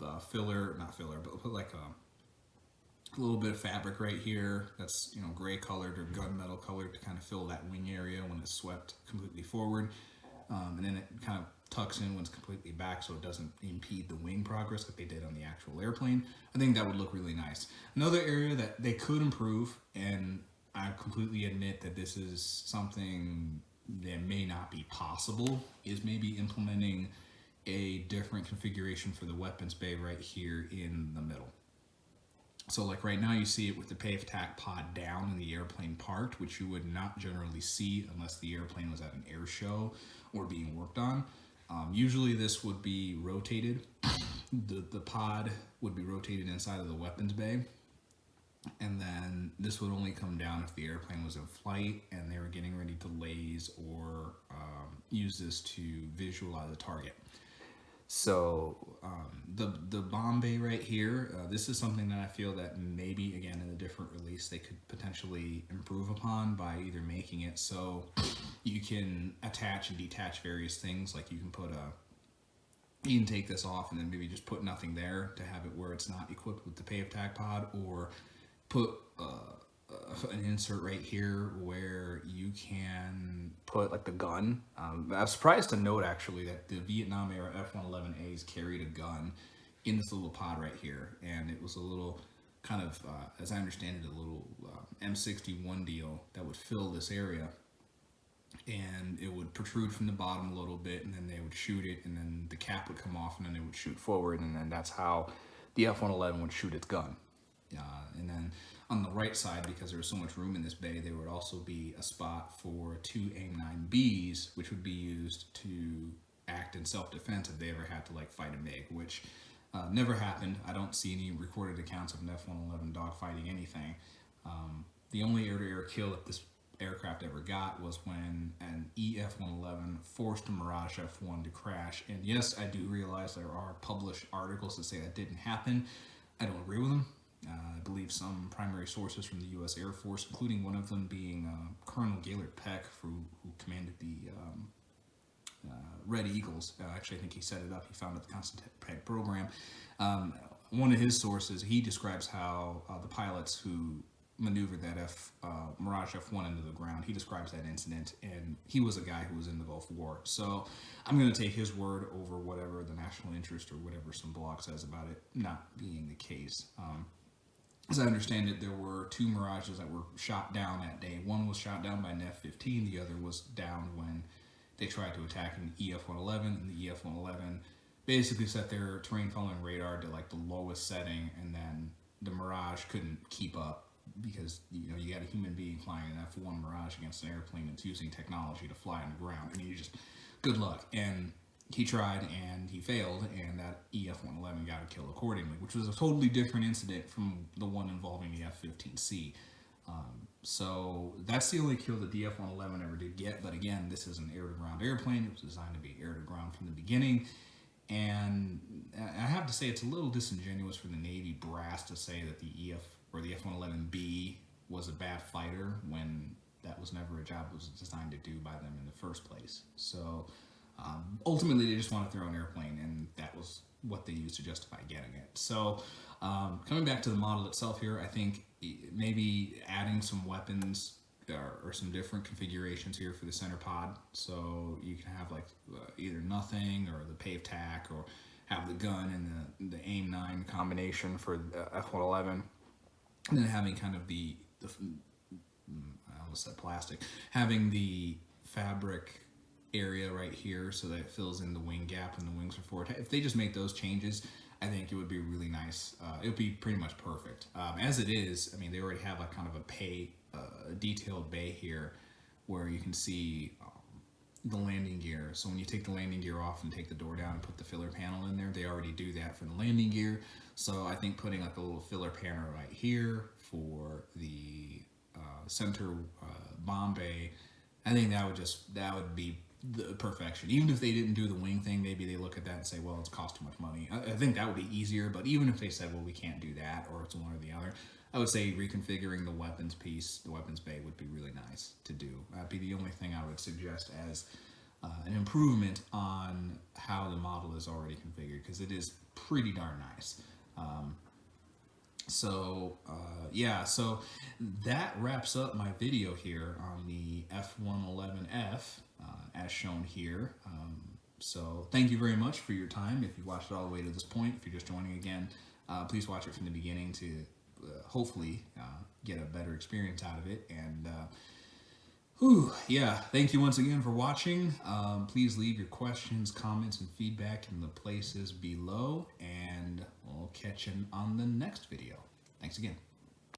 not filler, but put like a little bit of fabric right here that's, you know, gray colored or gunmetal colored to kind of fill that wing area when it's swept completely forward, and then it kind of tucks in when it's completely back so it doesn't impede the wing progress like they did on the actual airplane. I think that would look really nice. Another area that they could improve, and I completely admit that this is something that may not be possible, is maybe implementing a different configuration for the weapons bay right here in the middle. So like right now you see it with the pay attack pod down in the airplane parked, which you would not generally see unless the airplane was at an air show or being worked on. Usually this would be rotated. The pod would be rotated inside of the weapons bay, and then this would only come down if the airplane was in flight and they were getting ready to laze or use this to visualize a target. So the bomb bay right here, this is something that I feel that maybe, again, in a different release, they could potentially improve upon by either making it so you can attach and detach various things. Like you can take this off and then maybe just put nothing there to have it where it's not equipped with the pay attack pod, or put an insert right here where you can put like the gun. I was surprised to note actually that the Vietnam era F-111As carried a gun in this little pod right here, and it was a little kind of, as I understand it, a little M61 deal that would fill this area, and it would protrude from the bottom a little bit, and then they would shoot it, and then the cap would come off, and then they would shoot forward, and then that's how the F-111 would shoot its gun. And then on the right side, because there was so much room in this bay, there would also be a spot for 2 AIM-9Bs, which would be used to act in self-defense if they ever had to like fight a MiG, which never happened. I don't see any recorded accounts of an F-111 dogfighting anything. The only air-to-air kill that this aircraft ever got was when an EF-111 forced a Mirage F-1 to crash. And yes, I do realize there are published articles that say that didn't happen. I don't agree with them. I believe some primary sources from the U.S. Air Force, including one of them being Colonel Gaylord Peck, who commanded the Red Eagles. Actually, I think he set it up. He founded the Constant Peg program. One of his sources, he describes how the pilots who maneuvered that Mirage F-1 into the ground, he describes that incident, and he was a guy who was in the Gulf War. So I'm going to take his word over whatever the national interest or whatever some blog says about it not being the case. As I understand it, there were 2 Mirages that were shot down that day. One was shot down by an F-15, the other was down when they tried to attack an EF-111, and the EF-111 basically set their terrain following radar to like the lowest setting, and then the Mirage couldn't keep up because you know you got a human being flying an F1 Mirage against an airplane that's using technology to fly on the ground. I mean, you just good luck. And he tried and he failed, and that EF-111 got a kill accordingly, which was a totally different incident from the one involving the F-15C. So that's the only kill that the F-111 ever did get. But again, this is an air-to-ground airplane. It was designed to be air-to-ground from the beginning. And I have to say, it's a little disingenuous for the Navy brass to say that the EF or the F-111B was a bad fighter when that was never a job it was designed to do by them in the first place. So ultimately, they just wanted their own airplane, and that was what they used to justify getting it. So coming back to the model itself here, I think maybe adding some weapons or some different configurations here for the center pod. So you can have like either nothing or the pave tack, or have the gun and the aim 9 combination for the F-111, and then having kind of the I almost said plastic, having the fabric area right here so that it fills in the wing gap and the wings are forward. If they just make those changes, I think it would be really nice. It would be pretty much perfect. As it is, I mean, they already have a kind of a detailed bay here where you can see the landing gear. So when you take the landing gear off and take the door down and put the filler panel in there, they already do that for the landing gear. So I think putting like a little filler panel right here for the center bomb bay, I think that would be the perfection. Even if they didn't do the wing thing, maybe they look at that and say, well, it's cost too much money. I think that would be easier. But even if they said, well, we can't do that, or it's one or the other, I would say reconfiguring the weapons piece, the weapons bay, would be really nice to do. That'd be the only thing I would suggest as an improvement on how the model is already configured, because it is pretty darn nice. Yeah, so that wraps up my video here on the F-111F as shown here. So thank you very much for your time. If you watched it all the way to this point, if you're just joining again, please watch it from the beginning to hopefully get a better experience out of it. And yeah, thank you once again for watching. Please leave your questions, comments, and feedback in the places below, and we'll catch you on the next video. Thanks again.